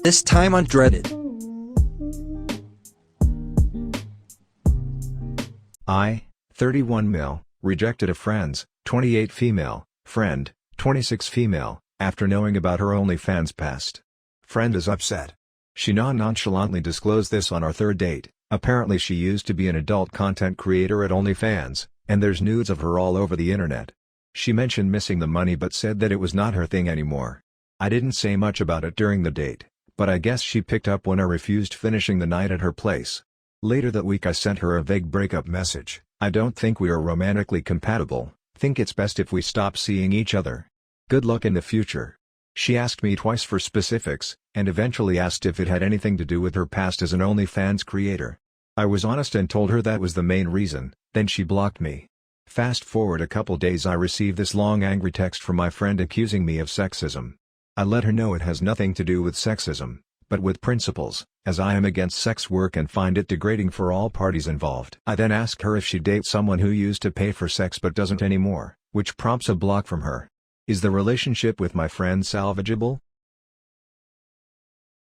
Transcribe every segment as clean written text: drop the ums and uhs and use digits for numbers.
This time on Dreddit. I, 31 male, rejected a friend's, 28 female, friend, 26 female, after knowing about her OnlyFans past. Friend is upset. She nonchalantly disclosed this on our third date. Apparently she used to be an adult content creator at OnlyFans, and there's nudes of her all over the internet. She mentioned missing the money but said that it was not her thing anymore. I didn't say much about it during the date, but I guess she picked up when I refused finishing the night at her place. Later that week I sent her a vague breakup message. I don't think we are romantically compatible, think it's best if we stop seeing each other. Good luck in the future. She asked me twice for specifics, and eventually asked if it had anything to do with her past as an OnlyFans creator. I was honest and told her that was the main reason, then she blocked me. Fast forward a couple days, I received this long angry text from my friend accusing me of sexism. I let her know it has nothing to do with sexism, but with principles, as I am against sex work and find it degrading for all parties involved. I then asked her if she dates someone who used to pay for sex but doesn't anymore, which prompts a block from her. Is the relationship with my friend salvageable?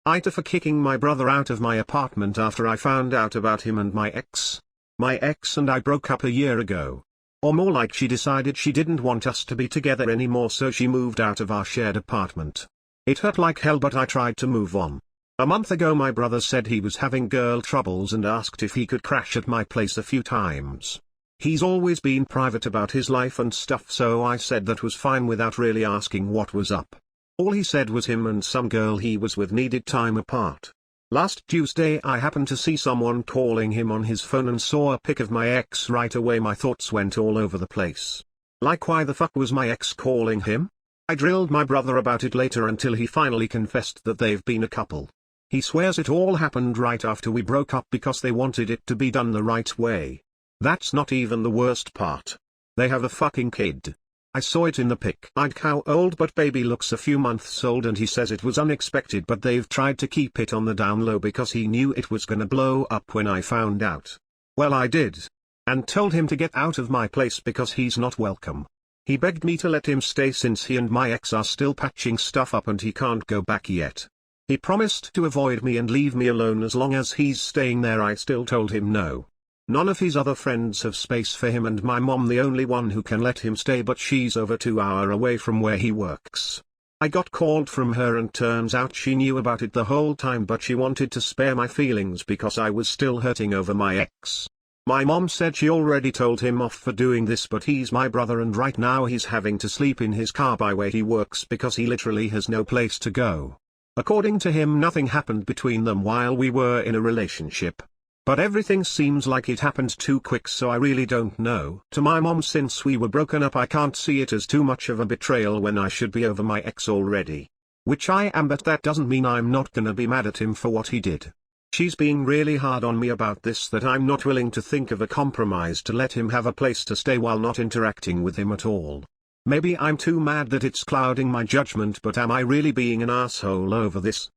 AITA for kicking my brother out of my apartment after I found out about him and my ex. My ex and I broke up a year ago. Or more like she decided she didn't want us to be together anymore, so she moved out of our shared apartment. It hurt like hell, but I tried to move on. A month ago my brother said he was having girl troubles and asked if he could crash at my place a few times. He's always been private about his life and stuff, so I said that was fine without really asking what was up. All he said was him and some girl he was with needed time apart. Last Tuesday I happened to see someone calling him on his phone and saw a pic of my ex. Right away my thoughts went all over the place. Like, why the fuck was my ex calling him? I drilled my brother about it later until he finally confessed that they've been a couple. He swears it all happened right after we broke up because they wanted it to be done the right way. That's not even the worst part. They have a fucking kid. I saw it in the pic. I'd how old, but baby looks a few months old, and he says it was unexpected, but they've tried to keep it on the down low because he knew it was gonna blow up when I found out. Well, I did. And told him to get out of my place because he's not welcome. He begged me to let him stay since he and my ex are still patching stuff up and he can't go back yet. He promised to avoid me and leave me alone as long as he's staying there. I still told him no. None of his other friends have space for him, and my mom the only one who can let him stay, but she's over 2 hours away from where he works. I got called from her and turns out she knew about it the whole time, but she wanted to spare my feelings because I was still hurting over my ex. My mom said she already told him off for doing this, but he's my brother and right now he's having to sleep in his car by where he works because he literally has no place to go. According to him, nothing happened between them while we were in a relationship. But everything seems like it happened too quick, so I really don't know. To my mom, since we were broken up, I can't see it as too much of a betrayal when I should be over my ex already. Which I am, but that doesn't mean I'm not gonna be mad at him for what he did. She's being really hard on me about this that I'm not willing to think of a compromise to let him have a place to stay while not interacting with him at all. Maybe I'm too mad that it's clouding my judgment, but am I really being an asshole over this?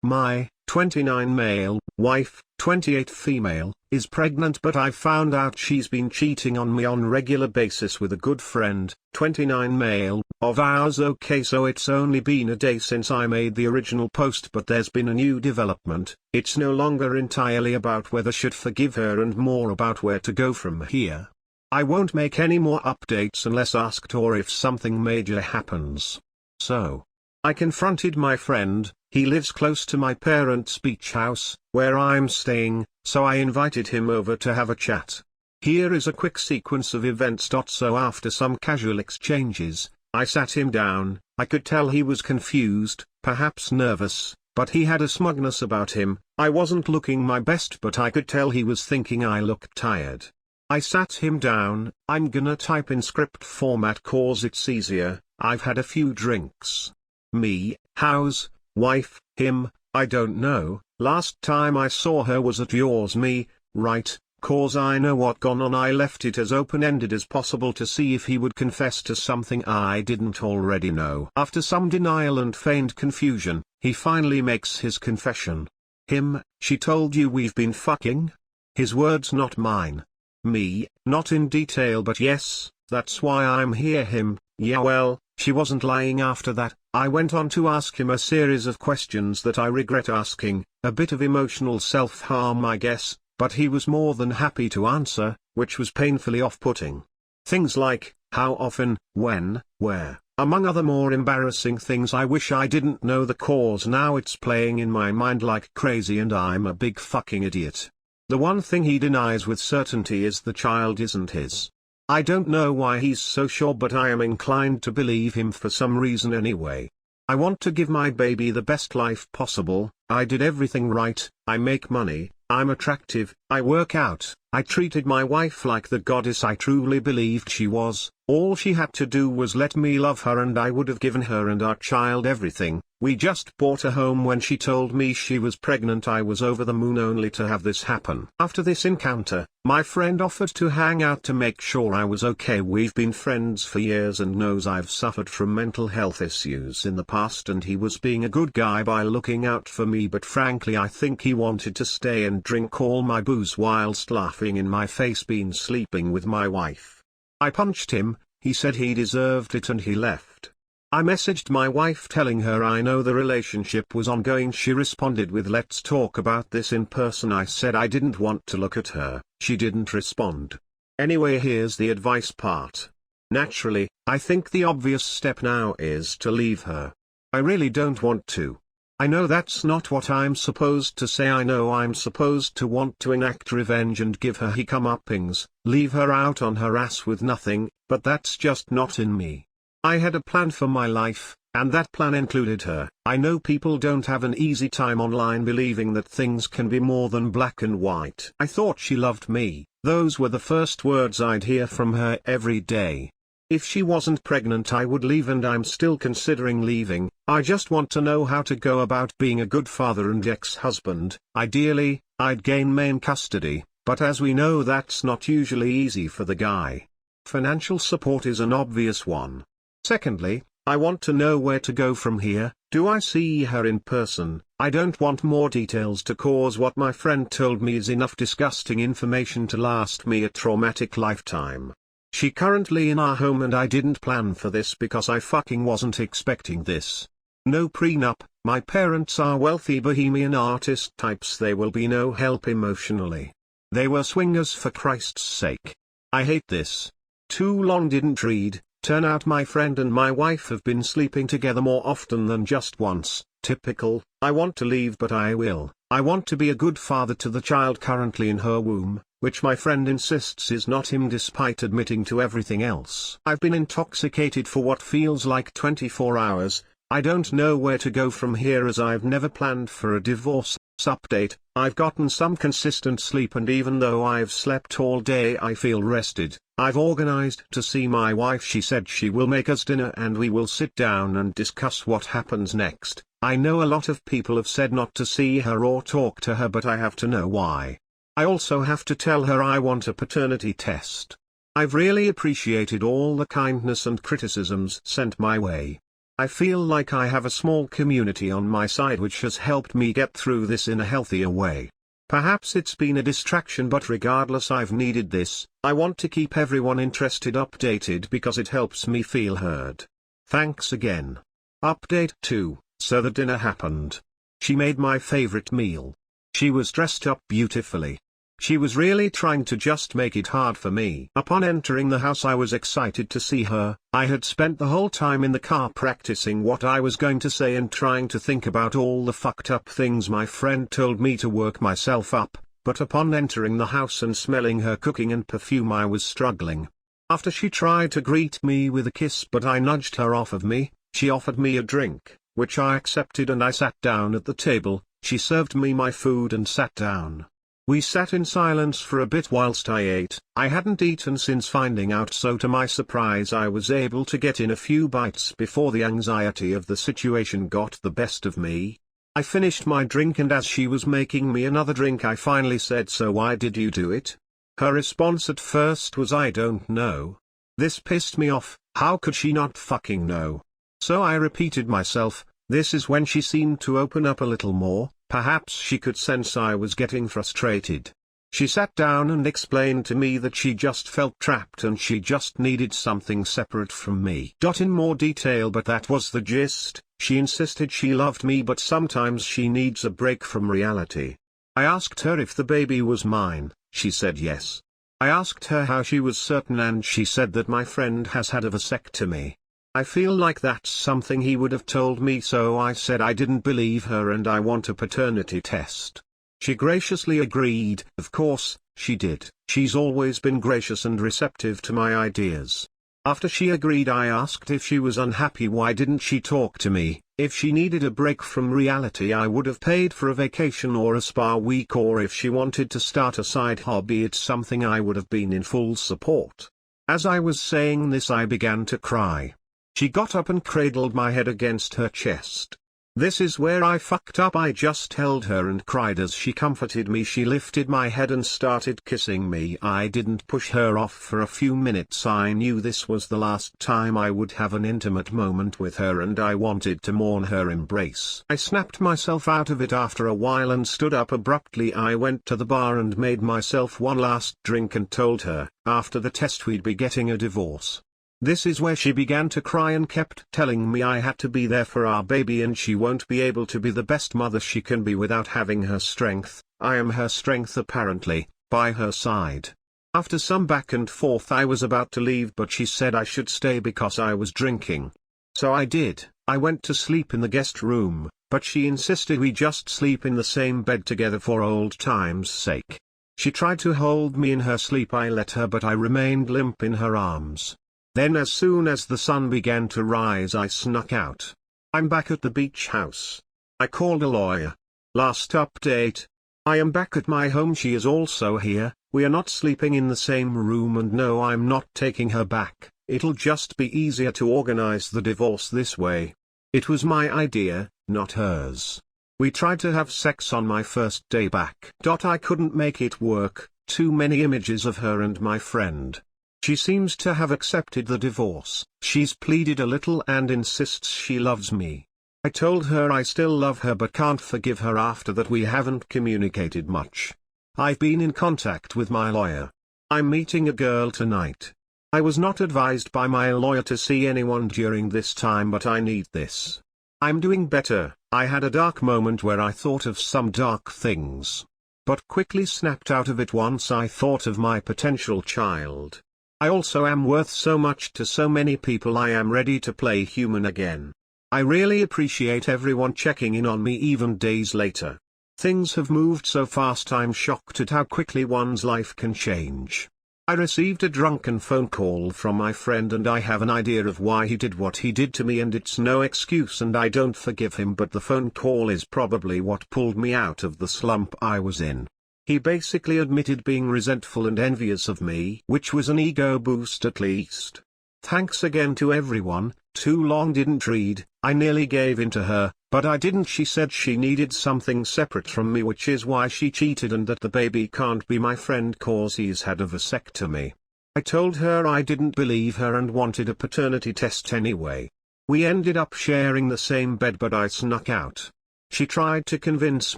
My 29 male wife, 28 female, is pregnant, but I've found out she's been cheating on me on regular basis with a good friend, 29 male, of ours. Okay, so it's only been a day since I made the original post, but there's been a new development. It's no longer entirely about whether should forgive her and more about where to go from here. I won't make any more updates unless asked or if something major happens. So, I confronted my friend. He lives close to my parents' beach house, where I'm staying, so I invited him over to have a chat. Here is a quick sequence of events. So after some casual exchanges, I sat him down. I could tell he was confused, perhaps nervous, but he had a smugness about him. I wasn't looking my best, but I could tell he was thinking I looked tired. I sat him down. I'm gonna type in script format cause it's easier. I've had a few drinks. Me, house, wife, him, I don't know. Last time I saw her was at yours. Me, right, cause I know what gone on. I left it as open-ended as possible to see if he would confess to something I didn't already know. After some denial and feigned confusion, he finally makes his confession. Him, she told you we've been fucking? His words, not mine. Me, not in detail, but yes, that's why I'm here. Him, yeah, well, She wasn't lying after that. I went on to ask him a series of questions that I regret asking, a bit of emotional self-harm I guess, but he was more than happy to answer, which was painfully off-putting. Things like, how often, when, where, among other more embarrassing things. I wish I didn't know the cause. Now it's playing in my mind like crazy and I'm a big fucking idiot. The one thing he denies with certainty is the child isn't his. I don't know why he's so sure, but I am inclined to believe him for some reason anyway. I want to give my baby the best life possible. I did everything right. I make money, I'm attractive, I work out, I treated my wife like the goddess I truly believed she was. All she had to do was let me love her and I would have given her and our child everything. We just bought a home. When she told me she was pregnant, I was over the moon only to have this happen. After this encounter, my friend offered to hang out to make sure I was okay. We've been friends for years and knows I've suffered from mental health issues in the past, and he was being a good guy by looking out for me, but frankly I think he wanted to stay and drink all my booze whilst laughing in my face been sleeping with my wife. I punched him, he said he deserved it and he left. I messaged my wife telling her I know the relationship was ongoing. She responded with let's talk about this in person. I said I didn't want to look at her. She didn't respond. Anyway, here's the advice part. Naturally, I think the obvious step now is to leave her. I really don't want to. I know that's not what I'm supposed to say. I know I'm supposed to want to enact revenge and give her comeuppings, leave her out on her ass with nothing, but that's just not in me. I had a plan for my life, and that plan included her. I know people don't have an easy time online believing that things can be more than black and white. I thought she loved me. Those were the first words I'd hear from her every day. If she wasn't pregnant I would leave, and I'm still considering leaving. I just want to know how to go about being a good father and ex-husband. Ideally, I'd gain main custody, but as we know that's not usually easy for the guy. Financial support is an obvious one. Secondly, I want to know where to go from here. Do I see her in person? I don't want more details to cause what my friend told me is enough disgusting information to last me a traumatic lifetime. She currently in our home and I didn't plan for this because I fucking wasn't expecting this. No prenup, my parents are wealthy bohemian artist types, they will be no help emotionally. They were swingers for Christ's sake. I hate this. Too long didn't read. Turn out my friend and my wife have been sleeping together more often than just once. Typical. I want to leave but I will. I want to be a good father to the child currently in her womb, which my friend insists is not him despite admitting to everything else. I've been intoxicated for what feels like 24 hours. I don't know where to go from here as I've never planned for a divorce. Update, I've gotten some consistent sleep and even though I've slept all day I feel rested. I've organized to see my wife. She said she will make us dinner and we will sit down and discuss what happens next. I know a lot of people have said not to see her or talk to her, but I have to know why. I also have to tell her I want a paternity test. I've really appreciated all the kindness and criticisms sent my way. I feel like I have a small community on my side which has helped me get through this in a healthier way. Perhaps it's been a distraction, but regardless I've needed this. I want to keep everyone interested updated because it helps me feel heard. Thanks again. Update 2, so the dinner happened. She made my favorite meal. She was dressed up beautifully. She was really trying to just make it hard for me. Upon entering the house I was excited to see her. I had spent the whole time in the car practicing what I was going to say and trying to think about all the fucked up things my friend told me to work myself up, but upon entering the house and smelling her cooking and perfume I was struggling. After she tried to greet me with a kiss but I nudged her off of me, she offered me a drink, which I accepted and I sat down at the table. She served me my food and sat down. We sat in silence for a bit whilst I ate. I hadn't eaten since finding out, so to my surprise I was able to get in a few bites before the anxiety of the situation got the best of me. I finished my drink and as she was making me another drink I finally said, "So why did you do it?" Her response at first was, "I don't know." This pissed me off. How could she not fucking know? So I repeated myself. This is when she seemed to open up a little more. Perhaps she could sense I was getting frustrated. She sat down and explained to me that she just felt trapped and she just needed something separate from me. In more detail, but that was the gist. She insisted she loved me but sometimes she needs a break from reality. I asked her if the baby was mine, she said yes. I asked her how she was certain and she said that my friend has had a vasectomy. I feel like that's something he would have told me, so I said I didn't believe her and I want a paternity test. She graciously agreed. Of course, she did. She's always been gracious and receptive to my ideas. After she agreed, I asked if she was unhappy, why didn't she talk to me? If she needed a break from reality, I would have paid for a vacation or a spa week, or if she wanted to start a side hobby, it's something I would have been in full support. As I was saying this, I began to cry. She got up and cradled my head against her chest. This is where I fucked up. I just held her and cried as she comforted me. She lifted my head and started kissing me. I didn't push her off for a few minutes. I knew this was the last time I would have an intimate moment with her and I wanted to mourn her embrace. I snapped myself out of it after a while and stood up abruptly. I went to the bar and made myself one last drink and told her, after the test, we'd be getting a divorce. This is where she began to cry and kept telling me I had to be there for our baby and she won't be able to be the best mother she can be without having her strength. I am her strength apparently, by her side. After some back and forth, I was about to leave but she said I should stay because I was drinking. So I did. I went to sleep in the guest room, but she insisted we just sleep in the same bed together for old time's sake. She tried to hold me in her sleep. I let her but I remained limp in her arms. Then as soon as the sun began to rise, I snuck out. I'm back at the beach house. I called a lawyer. Last update. I am back at my home. She is also here. We are not sleeping in the same room and no, I'm not taking her back. It'll just be easier to organize the divorce this way. It was my idea, not hers. We tried to have sex on my first day back. I couldn't make it work, too many images of her and my friend. She seems to have accepted the divorce. She's pleaded a little and insists she loves me. I told her I still love her but can't forgive her. After that we haven't communicated much. I've been in contact with my lawyer. I'm meeting a girl tonight. I was not advised by my lawyer to see anyone during this time but I need this. I'm doing better. I had a dark moment where I thought of some dark things, but quickly snapped out of it once I thought of my potential child. I also am worth so much to so many people. I am ready to play human again. I really appreciate everyone checking in on me even days later. Things have moved so fast, I'm shocked at how quickly one's life can change. I received a drunken phone call from my friend and I have an idea of why he did what he did to me, and it's no excuse and I don't forgive him, but the phone call is probably what pulled me out of the slump I was in. He basically admitted being resentful and envious of me, which was an ego boost at least. Thanks again to everyone. Too long didn't read. I nearly gave in to her, but I didn't. She said she needed something separate from me, which is why she cheated, and that the baby can't be my friend cause he's had a vasectomy. I told her I didn't believe her and wanted a paternity test anyway. We ended up sharing the same bed but I snuck out. She tried to convince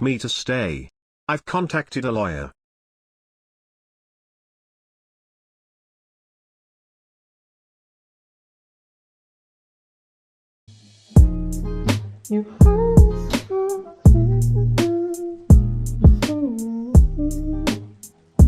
me to stay. I've contacted a lawyer. You